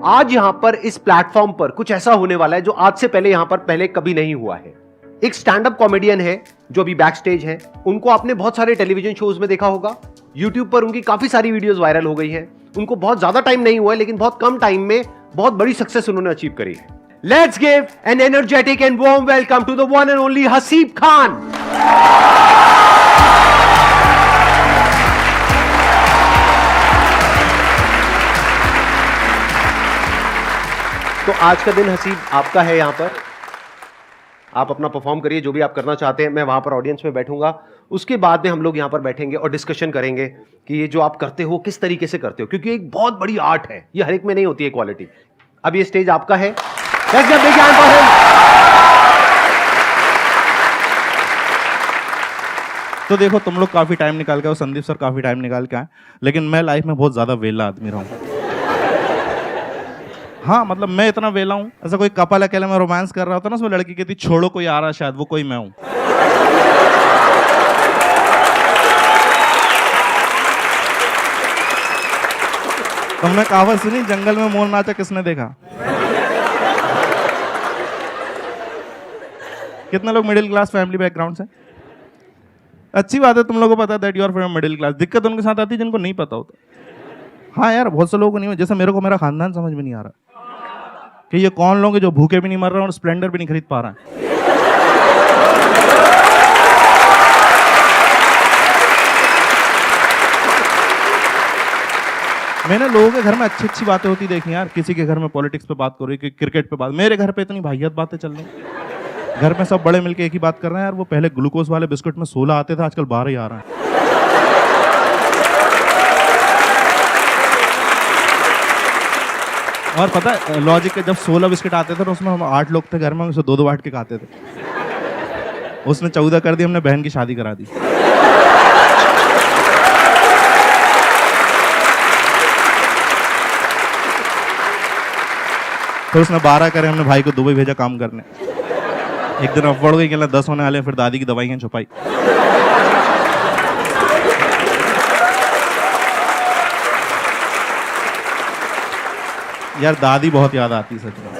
आज यहां पर इस प्लेटफॉर्म पर कुछ ऐसा होने वाला है जो आज से पहले यहां पर पहले कभी नहीं हुआ है। एक स्टैंड अप कॉमेडियन है जो अभी बैक स्टेज है। उनको आपने बहुत सारे टेलीविजन शोज में देखा होगा। यूट्यूब पर उनकी काफी सारी वीडियोस वायरल हो गई है। उनको बहुत ज्यादा टाइम नहीं हुआ है, लेकिन बहुत कम टाइम में बहुत बड़ी सक्सेस उन्होंने अचीव करी है। Let's give an energetic and warm welcome to the one and only Haseeb Khan. तो आज का दिन हसीब आपका है। यहां पर आप अपना परफॉर्म करिए, जो भी आप करना चाहते हैं। मैं वहां पर ऑडियंस में बैठूंगा। उसके बाद में हम लोग यहां पर बैठेंगे और डिस्कशन करेंगे कि ये जो आप करते हो किस तरीके से करते हो, क्योंकि एक बहुत बड़ी आर्ट है, ये हर एक में नहीं होती है क्वालिटी। अब ये स्टेज आपका है। Let's give a big hand for him. तो देखो, तुम लोग काफी टाइम निकाल के और संदीप सर काफी टाइम निकाल के आए, लेकिन मैं लाइफ में बहुत ज्यादा वेला आदमी रहा हूं। हाँ, मतलब मैं इतना वेला हूं, ऐसा कोई कपल अकेले में रोमांस कर रहा होता ना, उसमें लड़की कहती छोड़ो कोई आ रहा, शायद वो कोई मैं हूं। तुमने कहावत सुनी, जंगल में मोर नाचा किसने देखा? कितने लोग मिडिल क्लास फैमिली बैकग्राउंड से? अच्छी बात है, तुम लोगों को पता है that you are from middle class. दिक्कत उनके साथ आती है जिनको नहीं पता होता। हाँ यार, बहुत से लोगों को नहीं, जैसे मेरे को मेरा खानदान समझ में नहीं आ रहा कि ये कौन लोग हैं जो भूखे भी नहीं मर रहे हैं और स्प्लेंडर भी नहीं खरीद पा रहे हैं। मैंने लोगों के घर में अच्छी अच्छी बातें होती देखी यार। किसी के घर में पॉलिटिक्स पे बात कर रही, क्रिकेट पे बात। मेरे घर पे इतनी वाहियात बातें चल रही। घर में सब बड़े मिलके एक ही बात कर रहे हैं यार, वो पहले ग्लूकोज वाले बिस्कुट में 16 आते थे, आजकल 12 ही आ रहा है। और पता है लॉजिक है, जब 16 बिस्किट आते थे तो उसमें हम 8 लोग थे घर में, उसे 2-2 बांट के खाते थे। उसने 14 कर दी, हमने बहन की शादी करा दी। तो उसने 12 करे, हमने भाई को दुबई भेजा काम करने। एक दिन अफवाह गई कि 10 होने वाले, फिर दादी की दवाइयां छुपाई। यार दादी बहुत याद आती सच में।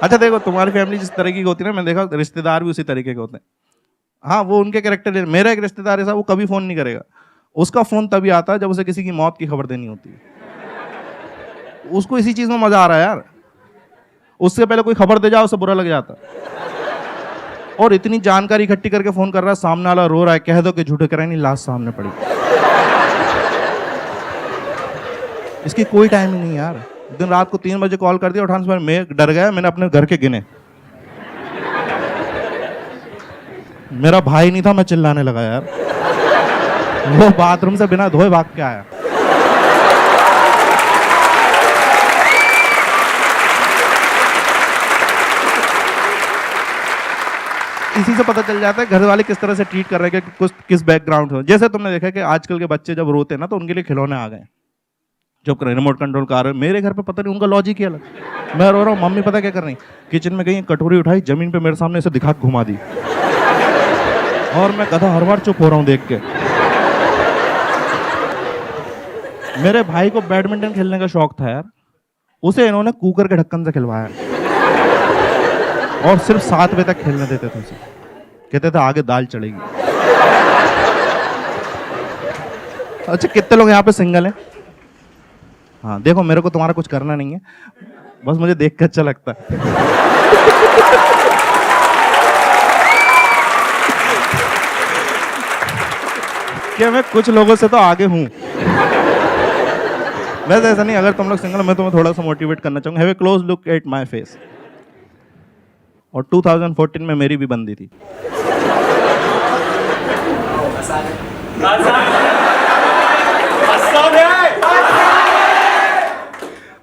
अच्छा देखो, तुम्हारी फैमिली जिस तरह की होती है ना, मैंने देखा रिश्तेदार भी उसी तरीके के होते हैं। हाँ, वो उनके कैरेक्टर। मेरा एक रिश्तेदार ऐसा, वो कभी फोन नहीं करेगा। उसका फोन तभी आता है जब उसे किसी की मौत की खबर देनी होती है। उसको इसी चीज में मजा आ रहा है यार। उससे पहले कोई खबर दे जाओ उसे बुरा लग जाता। और इतनी जानकारी इकट्ठी करके फोन कर रहा है, सामने वाला रो रहा है, कह दो कि झूठे कराए नहीं, लाश सामने पड़ी। इसकी कोई टाइम ही नहीं यार। दिन रात को 3 बजे कॉल कर दिया, उठाने से मैं डर गया, मैंने अपने घर के गिने। मेरा भाई नहीं था, मैं चिल्लाने लगा यार। वो बाथरूम से बिना धोए भाग के आया। इसी से पता चल जाता है घर वाले किस तरह से ट्रीट कर रहे हैं, कि किस बैकग्राउंड से। जैसे तुमने देखा कि आजकल के बच्चे जब रोते हैं ना, तो उनके लिए खिलौने आ गए, जब रिमोट कंट्रोल कार। मेरे घर पे पता नहीं, उनका लॉजिक ही अलग। मैं रो रहा हूँ, मम्मी पता क्या कर रही, किचन में गई, कटोरी उठाई, जमीन पे मेरे सामने ऐसे दिखा घुमा दी। और मैं गधा हर बार चुप हो रहा हूँ देख के। मेरे भाई को बैडमिंटन खेलने का शौक था यार, उसे इन्होंने कुकर के ढक्कन से खिलवाया और सिर्फ 7 बजे तक खेलने देते थे उसे। कहते थे आगे दाल चढ़ेगी। अच्छा, कितने लोग यहाँ पे सिंगल हैं? हाँ देखो, मेरे को तुम्हारा कुछ करना नहीं है, बस मुझे देख के अच्छा लगता है। क्या मैं कुछ लोगों से तो आगे हूं। वैसे ऐसा नहीं, अगर तुम लोग सिंगल, मैं तुम्हें थोड़ा सा मोटिवेट करना चाहूंगा। Have a close look at my face. और 2014 में मेरी भी बंदी थी।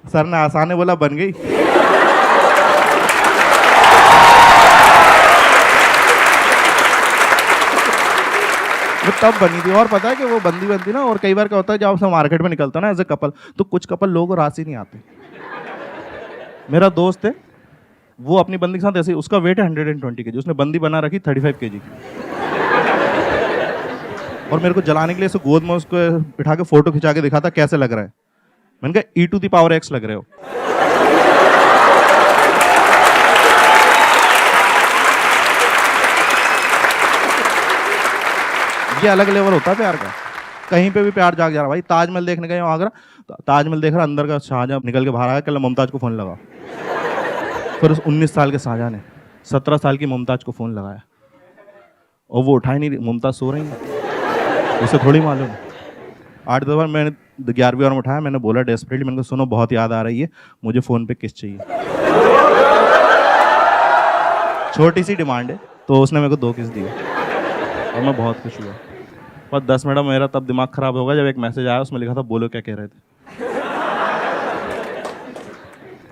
सर ने आसान है बोला, बन गई। वो तब बनी थी। और पता है कि वो बंदी बनती ना, और कई बार क्या होता है, जब आप मार्केट में निकलता ना एज ए कपल, तो कुछ कपल लोगों को राशि नहीं आते। मेरा दोस्त है, वो अपनी बंदी के साथ ऐसे, उसका वेट है 120 kg, उसने बंदी बना रखी 35 kg की। और मेरे को जलाने के लिए ऐसे गोद में उसको बिठा के फोटो खिंचा के दिखाता कैसे लग रहा है। मैंने कहा e⁻x लग रहे हो। ये अलग लेवल होता है प्यार का। कहीं पे भी प्यार जाग जा रहा भाई। ताजमहल देखने गए आगरा, ताजमहल देख रहा, अंदर का शाहजहां निकल के बाहर आया, कल मुमताज को फोन लगा। फिर उस 19 साल के शाहजहां ने 17 साल की मुमताज को फोन लगाया और वो उठा ही नहीं रही। मुमताज सो रही है, उसे थोड़ी मालूम। 8 बार मैंने 11वीं बार में उठाया, मैंने बोला डेस्परेटली, मैंने कहा सुनो बहुत याद आ रही है, मुझे फ़ोन पे किस चाहिए। छोटी सी डिमांड है, तो उसने मेरे को 2 किस दिए और मैं बहुत खुश हुआ। पर 10 मिनट मेरा तब दिमाग खराब होगा जब एक मैसेज आया, उसमें लिखा था बोलो क्या कह रहे थे।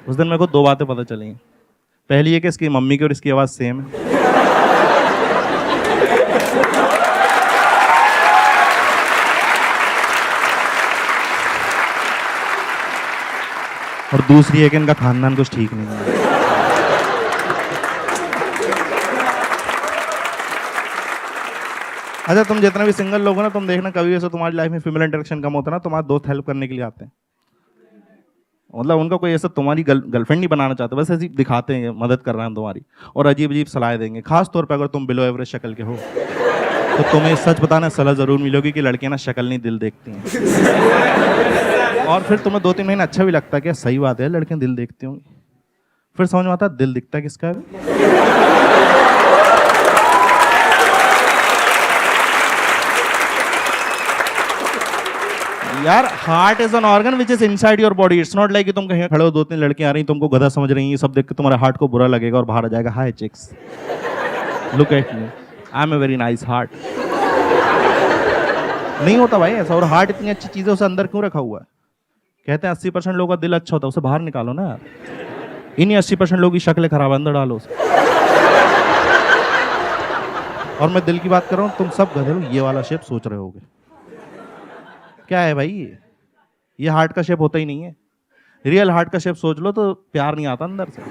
उस दिन मेरे को 2 बातें पता चली। पहली ये कि इसकी मम्मी की और इसकी आवाज़ सेम है। और दूसरी है कि इनका खानदान कुछ ठीक नहीं है। अच्छा, तुम जितने भी सिंगल लोग हो ना, तुम देखना कभी ऐसा तुम्हारी लाइफ में फीमेल इंटरेक्शन कम होता है ना, तुम्हारे दोस्त हेल्प करने के लिए आते हैं। मतलब उनका कोई ऐसा तुम्हारी गर्लफ्रेंड नहीं बनाना चाहते, बस ऐसी दिखाते हैं मदद कर रहे हैं तुम्हारी, और अजीब अजीब सलाह देंगे। खास तौर पे अगर तुम बिलो एवरेज शक्ल के हो तो तुम्हें सच बताना सलाह जरूर मिलेगी कि लड़कियां ना शक्ल नहीं दिल देखती हैं। और फिर तुम्हें 2-3 महीने अच्छा भी लगता है कि सही बात है, लड़कियां दिल देखती होंगी। फिर समझ में आता है दिल दिखता है किसका है। यार heart is an organ which is inside your body. It's not like कि तुम कहीं खड़े हो, 2-3 लड़कियां आ रही, तुमको गधा समझ रही हैं, ये सब देख के तुम्हारे हार्ट को बुरा लगेगा और बाहर आ जाएगा, hi chicks look at me, I am a very nice heart. नहीं होता भाई ऐसा। और हार्ट इतनी अच्छी चीज है, उसे अंदर क्यों रखा हुआ है? कहते हैं 80% लोगों का दिल अच्छा होता है, उसे बाहर निकालो ना यार। इन्हीं 80% लोगों की शक्ल खराब है, अंदर डालो उसे। और मैं दिल की बात कर रहा हूँ, तुम सब गधे लोग ये वाला शेप सोच रहे होगे। क्या है भाई ये हार्ट का शेप होता ही नहीं है। रियल हार्ट का शेप सोच लो तो प्यार नहीं आता अंदर से।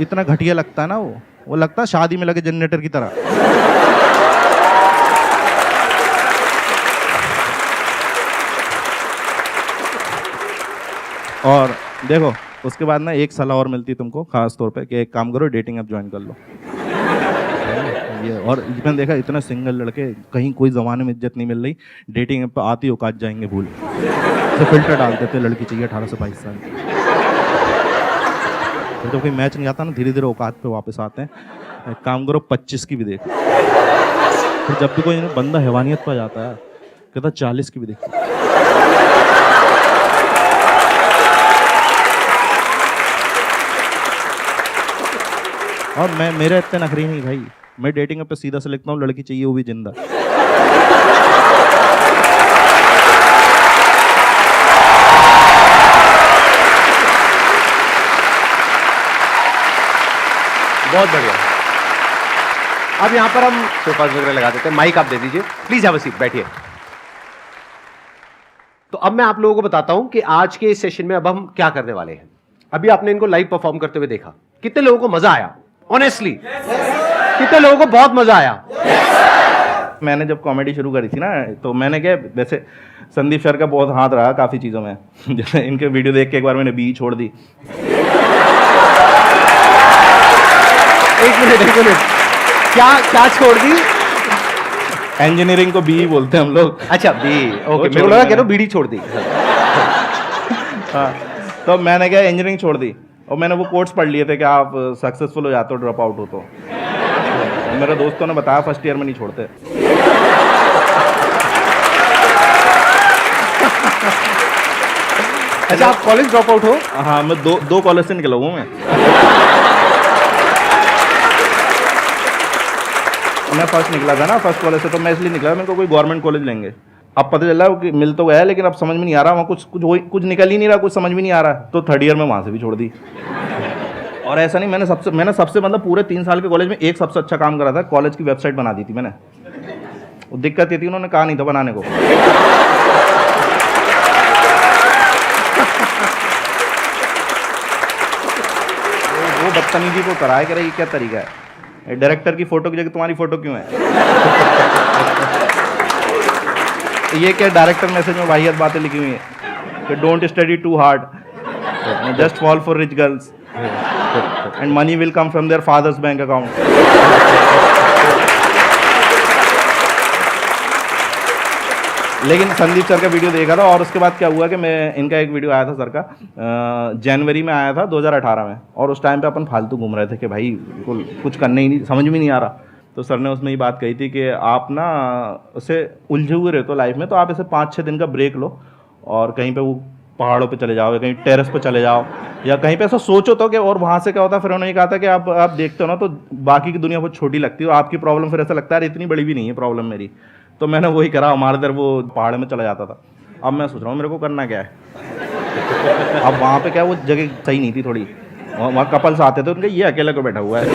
इतना घटिया लगता है ना वो लगता है शादी में लगे जनरेटर की तरह। और देखो उसके बाद ना एक सलाह और मिलती है तुमको खास तौर पे कि एक काम करो, डेटिंग ऐप ज्वाइन कर लो। ये और मैंने देखा इतना सिंगल लड़के, कहीं कोई ज़माने में इज्जत नहीं मिल रही, डेटिंग ऐप पर आती औकात जाएंगे भूल। तो फिल्टर डाल देते लड़की चाहिए 18 से 22 साल। तो जब कोई मैच नहीं आता ना, धीरे धीरे औकात पे वापस आते हैं। एक काम करो 25 की भी देखो। फिर जब भी कोई बंदा हैवानियत पर जाता है कहता 40 की भी देखो। और मेरे इतने नखरी नहीं भाई, मैं डेटिंग ऐप पे सीधा से लिखता हूँ लड़की चाहिए वो भी जिंदा। बहुत बढ़िया। अब यहाँ पर हम सोफाज वगैरह लगा देते हैं। माइक आप दे दीजिए, प्लीज हैव अ सीट, बैठिए। तो अब मैं आप लोगों को बताता हूं कि आज के इस सेशन में अब हम क्या करने वाले हैं। अभी आपने इनको लाइव परफॉर्म करते हुए देखा, कितने लोगों को मजा आया? ऑनेस्टली कितने लोगों को बहुत मजा आया? मैंने जब कॉमेडी शुरू करी थी ना, तो मैंने क्या, वैसे संदीप सर का बहुत हाथ रहा काफ़ी चीज़ों में। जैसे इनके वीडियो देख के एक बार मैंने बी छोड़ दी। एक मिनट, क्या छोड़ दी? इंजीनियरिंग को बी बोलते हैं हम लोग। अच्छा बी, ओके। मेरे को लगा कह रहा हूं बीड़ी छोड़ दी। हाँ, तो मैंने क्या इंजीनियरिंग छोड़ दी और मैंने वो कोट्स पढ़ लिए थे कि आप सक्सेसफुल हो जाते हो ड्रॉप आउट हो तो मेरे दोस्तों ने बताया फर्स्ट ईयर में नहीं छोड़ते। अच्छा, आप कॉलेज ड्रॉप आउट हो? हाँ, मैं दो कॉलेज से निकला हूँ मैं फर्स्ट निकला था ना, फर्स्ट कॉलेज से, तो मैं इसलिए निकला मेरे को कोई गवर्नमेंट कॉलेज लेंगे। अब पता चला कि मिल तो गया लेकिन अब समझ में नहीं आ रहा, वहाँ कुछ निकल ही नहीं रहा, कुछ समझ में नहीं आ रहा, तो थर्ड ईयर में वहाँ से भी छोड़ दी। और ऐसा नहीं, मैंने सबसे मतलब पूरे 3 साल के कॉलेज में एक सबसे अच्छा काम करा था, कॉलेज की वेबसाइट बना दी थी मैंने। वो दिक्कत ये थी, उन्होंने कहा नहीं था बनाने को। वो बदतमीजी को कराए करे, ये क्या तरीका है? डायरेक्टर की फोटो की जगह तुम्हारी फोटो क्यों है? ये क्या डायरेक्टर मैसेज में वाहियात बातें लिखी हुई है कि don't study too hard, just fall for rich girls and money will come from their father's bank account. लेकिन संदीप सर का वीडियो देखा था और उसके बाद क्या हुआ कि मैं इनका एक वीडियो आया था सर का, जनवरी में आया था 2018 में, और उस टाइम पे अपन फालतू घूम रहे थे कि भाई कुछ करने ही नहीं, समझ में नहीं आ रहा। तो सर ने उसमें ये बात कही थी कि आप ना उसे उलझे हुए रहते हो लाइफ में, तो आप ऐसे 5-6 दिन का ब्रेक लो और कहीं पे वो पहाड़ों पे चले जाओ या कहीं टेरेस पे चले जाओ या कहीं पे ऐसा सोचो तो कि, और वहाँ से क्या होता है, फिर उन्होंने कहा था कि आप देखते हो ना तो बाकी की दुनिया बहुत छोटी लगती है, आपकी प्रॉब्लम फिर ऐसा लगता है इतनी बड़ी भी नहीं है प्रॉब्लम मेरी। तो मैंने वही करा, हमारे इधर वो पहाड़ में चला जाता था। अब मैं सोच रहा हूँ मेरे को करना क्या है। अब वहाँ पे क्या वो जगह सही नहीं थी थोड़ी, वहाँ कपल्स आते थे, उनके ये अकेले को बैठा हुआ है।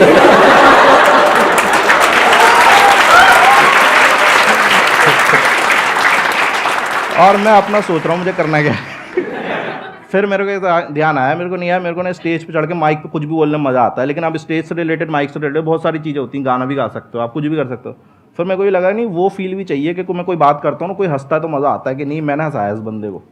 और मैं अपना सोच रहा हूँ मुझे करना क्या है। फिर मेरे को ध्यान आया, मेरे को नहीं आया, मेरे को ना स्टेज पे चढ़ के माइक पे कुछ भी बोलने में मज़ा आता है, लेकिन अब स्टेज से रिलेटेड, माइक से रिलेटेड बहुत सारी चीज़ें होती हैं, गाना भी गा सकते हो आप, कुछ भी कर सकते हो। फिर मेरे को ये लगा नहीं, वो फील भी चाहिए कि मैं कोई बात करता हूँ ना, कोई हंसता है तो मज़ा आता है कि नहीं मैंने हंसाया इस बंदे को।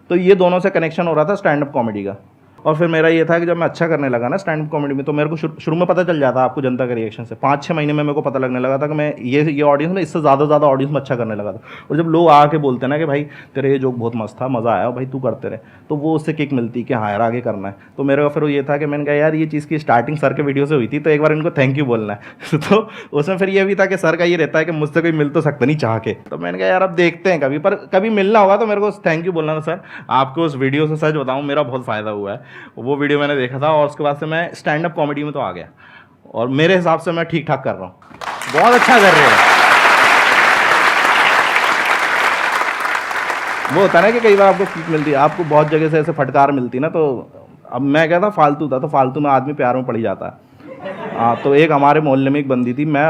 तो ये दोनों से कनेक्शन हो रहा था स्टैंड अप कॉमेडी का। और फिर मेरा ये था कि जब मैं अच्छा करने लगा ना स्टैंड अप कॉमेडी में, तो मेरे को शुरू में पता चल जाता आपको जनता के रिएक्शन से। 5-6 महीने में मेरे को पता लगने लगा था कि मैं ये ऑडियंस में इससे ज़्यादा ऑडियंस में अच्छा करने लगा था। और जब लोग आके बोलते हैं ना कि भाई तेरे ये जोक बहुत मस्त था, मज़ा आया भाई, तू करते रहे, तो वो उससे किक मिलती कि हाँ यार आगे करना है। तो मेरे को फिर ये था कि मैंने कहा यार ये चीज़ की स्टार्टिंग सर के वीडियो से हुई थी, तो एक बार इनको थैंक यू बोलना है। तो उसमें फिर ये भी था कि सर का ये रहता है कि मुझसे कोई मिल तो सकता नहीं चाह के। तो मैंने कहा यार अब देखते हैं कभी, पर कभी मिलना होगा तो मेरे को थैंक यू बोलना था सर। आपको उस वीडियो से सच बताऊँ मेरा बहुत फ़ायदा हुआ है। वो वीडियो मैंने देखा था और उसके बाद से मैं स्टैंड अप कॉमेडी में तो आ गया, और मेरे हिसाब से मैं ठीक ठाक कर रहा हूँ, बहुत अच्छा कर रहे हैं। वो होता है ना कि कई बार आपको किक मिलती है, आपको बहुत जगह से ऐसे फटकार मिलती है ना, तो अब मैं क्या था फालतू था, तो फालतू में आदमी प्यार में पड़ ही जाता है। हाँ, तो एक हमारे मोहल्ले में एक बंदी थी, मैं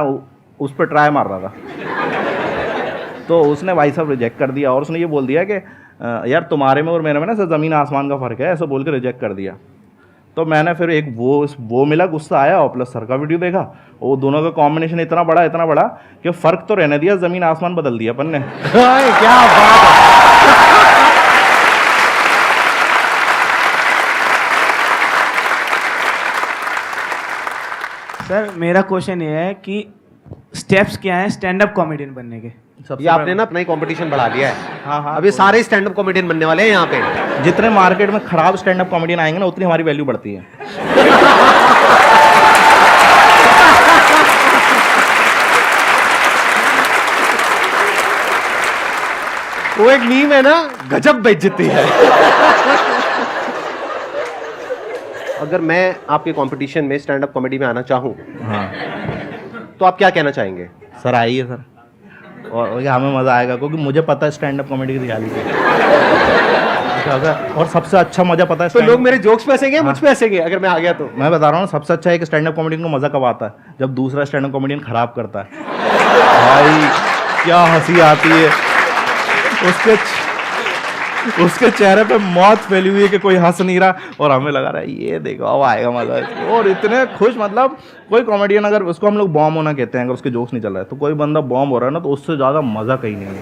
उस पर ट्राई मार रहा था, तो उसने भाई साहब रिजेक्ट कर दिया, और उसने ये बोल दिया कि यार तुम्हारे में और मेरे में ना ज़मीन आसमान का फ़र्क है, ऐसा बोल के रिजेक्ट कर दिया। तो मैंने फिर एक वो मिला, गुस्सा आया, और प्लस सर का वीडियो देखा, वो दोनों का कॉम्बिनेशन इतना बड़ा कि फ़र्क तो रहने दिया, ज़मीन आसमान बदल दिया अपन ने। क्या बात है। सर मेरा क्वेश्चन ये है कि स्टेप्स क्या हैं स्टैंड अप कॉमेडियन बनने के? ये आपने ना अपना ही कंपटीशन बढ़ा लिया है। हाँ, अब ये सारे स्टैंड अप कॉमेडियन बनने वाले हैं यहाँ पे। जितने मार्केट में खराब स्टैंड अप कॉमेडियन आएंगे ना, उतनी हमारी वैल्यू बढ़ती है। वो एक मीम है ना, गजब बेइज्जती है। अगर मैं आपके कंपटीशन में स्टैंड अप कॉमेडी में आना चाहूँ, हाँ तो आप क्या कहना चाहेंगे? सर आइए सर, और हमें मज़ा आएगा, क्योंकि मुझे पता है स्टैंड अप कॉमेडी की रियलिटी। और सबसे अच्छा मज़ा पता है, तो लोग मेरे जोक्स पे हंसेंगे, मुझ पे हंसेंगे अगर मैं आ गया तो? मैं बता रहा हूँ, सबसे अच्छा है कि स्टैंड अप कॉमेडियन को मज़ा कब आता है, जब दूसरा स्टैंड अप कॉमेडियन खराब करता है। भाई क्या हंसी आती है, उसके चेहरे पे मौत फैली हुई है कि कोई हंस नहीं रहा, और हमें लगा रहा है ये देखो अब आएगा मजा इसको। और इतने खुश, मतलब कोई कॉमेडियन अगर उसको हम लोग बॉम्ब होना कहते हैं, अगर उसके जोक्स नहीं चल रहा है, तो कोई बंदा बॉम्ब हो रहा है ना, तो उससे ज़्यादा मज़ा कहीं नहीं है।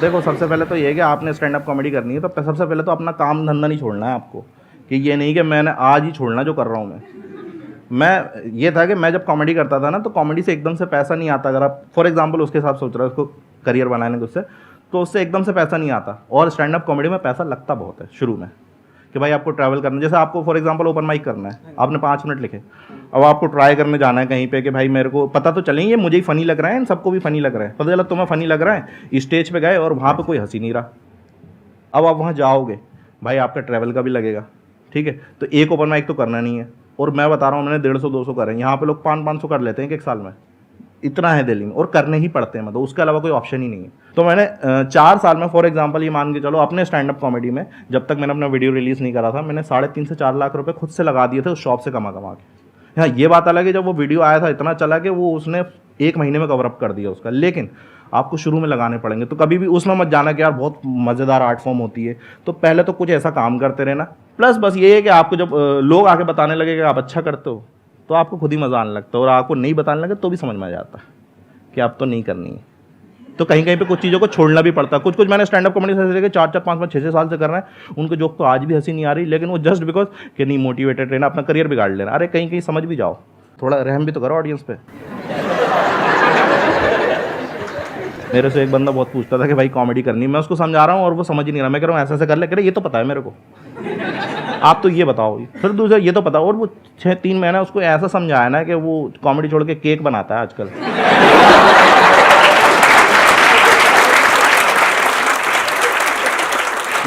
देखो सबसे पहले तो ये है कि आपने स्टैंड अप कॉमेडी करनी है, तो सबसे पहले तो अपना काम धंधा नहीं छोड़ना है आपको, कि ये नहीं कि मैंने आज ही छोड़ना जो कर रहा हूँ मैं। ये था कि मैं जब कॉमेडी करता था ना, तो कॉमेडी से एकदम से पैसा नहीं आता। अगर आप फॉर एग्जांपल उसके हिसाब सोच रहे हो उसको करियर बनाने के, उससे तो उससे एकदम से पैसा नहीं आता। और स्टैंड अप कॉमेडी में पैसा लगता बहुत है शुरू में, कि भाई आपको ट्रैवल करना, जैसे आपको फॉर एग्जांपल ओपन माइक करना है, आपने 5 मिनट लिखे, अब आपको ट्राई करने जाना है कहीं पे कि भाई मेरे को पता तो चले ये मुझे ही फनी लग रहा है, इन सबको भी फनी लग रहा है, पता चला तुम्हें फनी लग रहा है, स्टेज पे गए और वहाँ पे कोई हंसी नहीं रहा। अब आप वहाँ जाओगे, भाई आपका ट्रैवल का भी लगेगा, ठीक है, तो एक ओपन माइक तो करना नहीं है। और मैं बता रहा हूँ, मैंने 150-200 करे, यहाँ पे लोग 500-500 कर लेते हैं एक साल में, इतना है दिल्ली में, और करने ही पड़ते हैं, मतलब उसके अलावा कोई ऑप्शन ही नहीं है। तो मैंने 4 साल में फॉर एग्जांपल ये मान के चलो, अपने स्टैंड अप कॉमेडी में जब तक मैंने अपना वीडियो रिलीज़ नहीं करा था, मैंने 3.5 से 4 लाख रुपए खुद से लगा दिए थे उस शॉप से कमा के। हाँ, ये बात अलग है जब वो वीडियो आया था इतना चला कि वो उसने 1 महीने में कवर अप कर दिया उसका, लेकिन आपको शुरू में लगाने पड़ेंगे। तो कभी भी उसमें मत जाना कि यार बहुत मज़ेदार आर्ट फॉर्म होती है, तो पहले तो कुछ ऐसा काम करते रहना। प्लस बस ये है कि आपको जब लोग आके बताने लगे कि आप अच्छा करते हो, तो आपको खुद ही मज़ा आने लगता है, और आपको नहीं बताने लगे तो भी समझ में आ जाता है कि आप तो नहीं करनी है। तो कहीं कहीं पे कुछ चीज़ों को छोड़ना भी पड़ता है। कुछ कुछ मैंने स्टैंड अप कॉमेडी से देखे 4-4, 5-5, 6-6 साल से कर रहे हैं, उनको जोक तो आज भी हंसी नहीं आ रही, लेकिन वो जस्ट बिकॉज कि नहीं मोटिवेटेड रहना, अपना करियर बिगाड़ लेना। अरे कहीं कहीं समझ भी जाओ, थोड़ा रहम भी तो करो ऑडियंस पे। मेरे से एक बंदा बहुत पूछता था कि भाई कॉमेडी करनी, मैं उसको समझा रहा हूँ और वो समझ ही नहीं रहा। मैं कह रहा हूँ ऐसा ऐसा कर ले, कह रहे ये तो पता है मेरे को, आप तो ये बताओ। फिर दूसरा ये तो पता, और वो 6-3 महीना उसको ऐसा समझाया ना कि वो कॉमेडी छोड़ के केक बनाता है आजकल।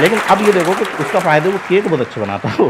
लेकिन अब ये देखो कि उसका फायदा, वो केक बहुत अच्छा बनाता है।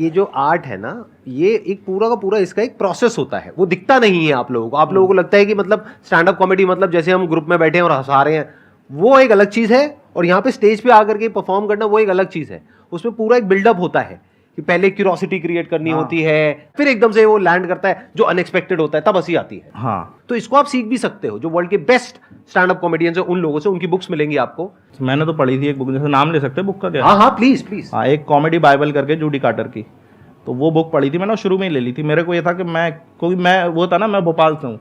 ये जो आर्ट है ना, ये एक पूरा का पूरा इसका एक प्रोसेस होता है, वो दिखता नहीं है आप लोगों को। आप लोगों को लगता है कि मतलब स्टैंड अप कॉमेडी मतलब जैसे हम ग्रुप में बैठे हैं और हंसा रहे हैं, वो एक अलग चीज है, और यहाँ पे स्टेज पे आकर के परफॉर्म करना वो एक अलग चीज है। उसमें पूरा एक बिल्डअप होता है कि पहले क्यूरोसिटी क्रिएट करनी होती है, फिर एकदम से वो लैंड करता है, जो अनएक्सपेक्टेड होता है तब हंसी आती है। हाँ, तो इसको आप सीख भी सकते हो, जो वर्ल्ड के बेस्ट स्टैंड अप कॉमेडियंस है उन लोगों से, उनकी बुक्स मिलेंगी आपको। मैंने तो पढ़ी थी एक बुक, जैसे नाम ले सकते हैं बुक का क्या? हाँ हाँ प्लीज प्लीज। हाँ, एक कॉमेडी बाइबल करके जूडी कार्टर की, तो वो बुक पढ़ी थी मैंने, शुरू में ही ले ली थी। मेरे को ये था कि मैं वो था ना, मैं भोपाल से हूँ,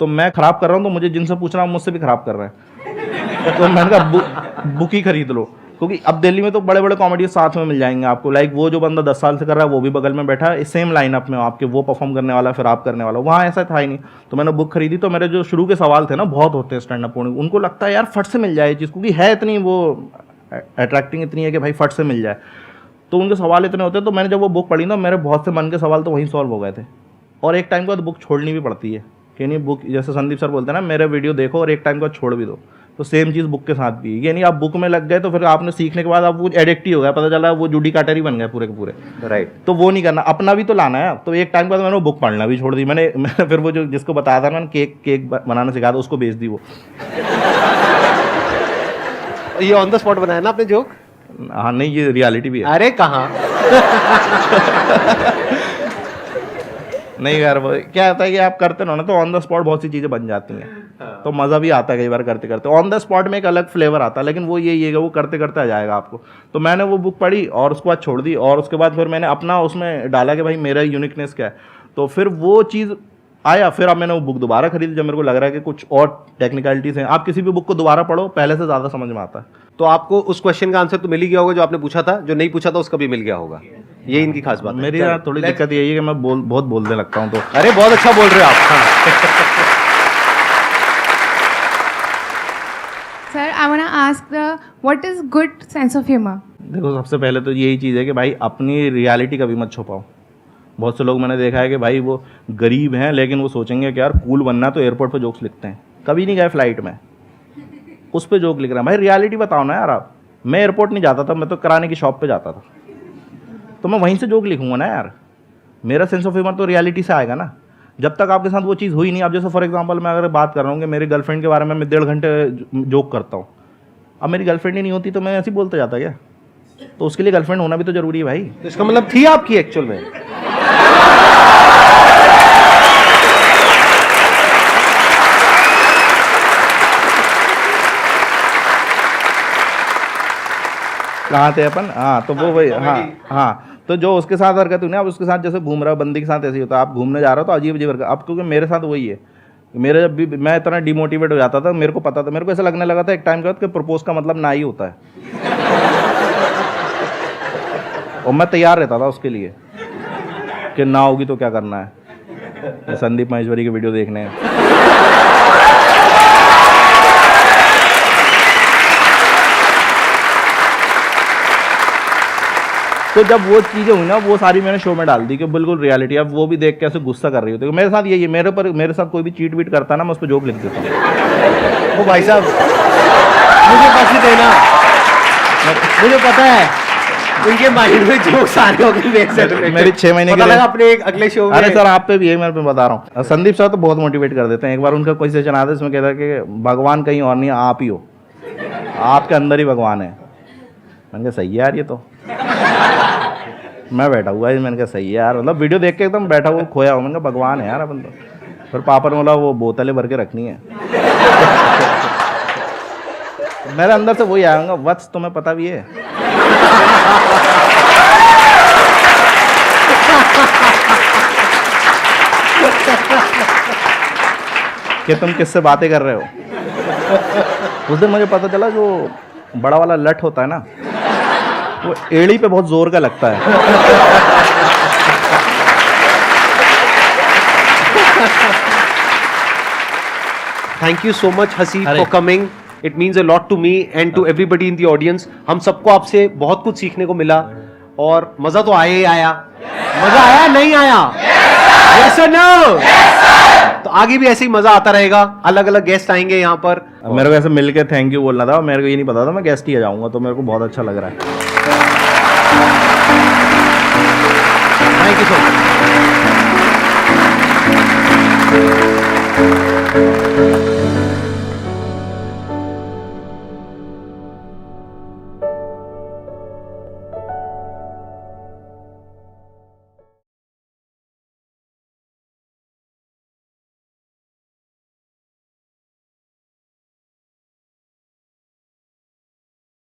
तो मैं खराब कर रहा हूँ, तो मुझे जिनसे पूछ रहा हूँ मुझसे भी खराब कर रहे हैं। तो मैंने कहा बुक ही खरीद लो, क्योंकि अब दिल्ली में तो बड़े बड़े कॉमेडी साथ में मिल जाएंगे आपको। लाइक वो जो बंदा 10 साल से कर रहा है वो भी बगल में बैठा है, सेम लाइनअप में आपके, वो परफॉर्म करने वाला फिर आप करने वाला। वहाँ ऐसा था ही नहीं, तो मैंने बुक खरीदी। तो मेरे जो शुरू के सवाल थे ना, बहुत होते हैं स्टैंड अप कॉमेडी, उनको लगता है यार फट से मिल जाए चीज़, क्योंकि है इतनी वो अट्रैक्टिंग इतनी है कि भाई फट से मिल जाए, तो उनके सवाल इतने होते हैं। तो मैंने जब वो बुक पढ़ी ना, मेरे बहुत से मन के सवाल तो वहीं सॉल्व हो गए थे। और एक टाइम के बाद बुक छोड़नी भी पड़ती है कि नहीं, बुक जैसे संदीप सर बोलते हैं ना, मेरे वीडियो देखो और एक टाइम के बाद छोड़ भी दो। तो सेम चीज़ बुक के साथ भी, ये नहीं आप बुक में लग गए तो फिर आपने सीखने के बाद आप कुछ एडिक्ट ही हो गया, पता चला वो जूडी कार्टर ही बन गए पूरे के पूरे। राइट। तो वो नहीं करना, अपना भी तो लाना है। तो एक टाइम के बाद मैंने वो बुक पढ़ना भी छोड़ दी। मैंने फिर वो जो जिसको बताया था मैंने केक बनाना सिखाया था, उसको बेच दी वो। ये ऑन द स्पॉट बनाया ना आपने जोक? हाँ नहीं, ये रियलिटी भी है। अरे कहाँ। नहीं यार, वो क्या होता है कि आप करते रहो ना, तो ऑन द स्पॉट बहुत सी चीज़ें बन जाती हैं, तो मज़ा भी आता है कई बार करते करते। ऑन द स्पॉट में एक अलग फ्लेवर आता है, लेकिन वो यही है कि वो करते करते आ जाएगा आपको। तो मैंने वो बुक पढ़ी और उसके बाद छोड़ दी, और उसके बाद फिर मैंने अपना उसमें डाला कि भाई मेरा यूनिकनेस क्या है। तो फिर वो चीज़ आया, फिर अब मैंने वो बुक दोबारा खरीदी जब मेरे को लग रहा है कि कुछ और टेक्निकलिटीज़ हैं। आप किसी भी बुक को दोबारा पढ़ो, पहले से ज़्यादा समझ में आता है। तो आपको उस क्वेश्चन का आंसर तो मिल ही गया होगा जो आपने पूछा था, जो नहीं पूछा था उसका भी मिल गया होगा। ये इनकी खास बात है। मेरी यार थोड़ी दिक्कत यही है कि मैं बहुत बोलने लगता हूँ। तो अरे बहुत अच्छा बोल रहे हो आप। हाँ। Sir, I want to ask what is good sense of humor? देखो, सबसे पहले तो यही चीज़ है कि भाई अपनी रियलिटी कभी मत छुपाओ। बहुत से लोग मैंने देखा है कि भाई वो गरीब हैं, लेकिन वो सोचेंगे कि यार कूल बनना है तो एयरपोर्ट पे जोक्स लिखते हैं। कभी नहीं गए फ्लाइट में, उस पर जोक लिख रहे हैं। भाई रियलिटी बताओ ना यार आप। मैं एयरपोर्ट नहीं जाता था, मैं तो कराने की शॉप पे जाता था, तो मैं वहीं से जोक लिखूंगा ना यार। मेरा सेंस ऑफ ह्यूमर तो रियलिटी से आएगा ना। जब तक आपके साथ वो चीज़ हुई नहीं, आप जैसे फॉर एग्जांपल मैं अगर बात कर रहा हूँ कि मेरी गर्लफ्रेंड के बारे में मैं 1.5 घंटे जोक करता हूँ, अब मेरी गर्लफ्रेंड ही नहीं होती तो मैं ऐसे ही बोलता जाता क्या? तो उसके लिए गर्लफ्रेंड होना भी तो जरूरी है भाई। तो इसका मतलब थी आपकी एक्चुअल में? कहाँ थे अपन? हाँ, तो वो वही। हाँ, तो जो उसके साथ हरकत हुई ना, अब उसके साथ जैसे घूम रहा है बंदी के साथ ऐसे ही होता है। आप घूमने जा रहे हो तो अजीब अजीब हरकत। अब क्योंकि मेरे साथ वही है, मेरे जब भी मैं इतना डिमोटिवेट हो जाता था, मेरे को पता था, मेरे को ऐसा लगने लगा था एक टाइम के बाद कि प्रपोज का मतलब ना ही होता है। और मैं तैयार रहता था उसके लिए कि ना होगी तो क्या करना है। संदीप महेश्वरी की वीडियो देखने हैं। तो जब वो चीज़ें हुई ना, वो सारी मैंने शो में डाल दी कि बिल्कुल रियलिटी। अब वो भी देख के ऐसे गुस्सा कर रही होती है। मेरे साथ यही है, मेरे साथ कोई भी चीट वीट करता ना, मैं उस पर जोक लिख देता हूँ। वो भाई साहब मुझे बस ही देना, मुझे पता है उनके माइंड में जोक्स आ रहे होंगे। मेरी 6 महीने के लिए अपने एक अगले शो में। अरे सर, आप पे भी है, मैं पे बता रहा हूँ। संदीप सर तो बहुत मोटिवेट कर देते हैं। एक बार उनका कोई सेशन आता है, इसमें कहता है कि भगवान कहीं और नहीं, आप ही हो, आपके अंदर ही भगवान है। मैंने कहा सही है यार, ये तो मैं बैठा हुआ है। मैंने कहा सही है यार, मतलब वीडियो देख के एकदम बैठा हुआ खोया हुआ। मैंने कहा भगवान है यार अपन तो। फिर पापा ने बोला वो बोतलें भर के रखनी है। मेरे अंदर से वही आऊँगा, वत्स तुम्हें पता भी है। कि तुम किससे बातें कर रहे हो। उस दिन मुझे पता चला जो बड़ा वाला लठ होता है ना, वो एड़ी पे बहुत जोर का लगता है। Thank you so much Haseeb अरे। For coming, it means a lot to me and to everybody in the audience. हम सबको आपसे बहुत कुछ सीखने को मिला और मजा तो आया ही आया। मजा आया नहीं आया? यस और नो? तो आगे भी ऐसे ही मजा आता रहेगा, अलग अलग गेस्ट आएंगे यहाँ पर। मेरे को ऐसे मिल के थैंक यू बोलना था, मेरे को ये नहीं पता था मैं गेस्ट ही आ जाऊंगा, तो मेरे को बहुत अच्छा लग रहा है। Thank you so much.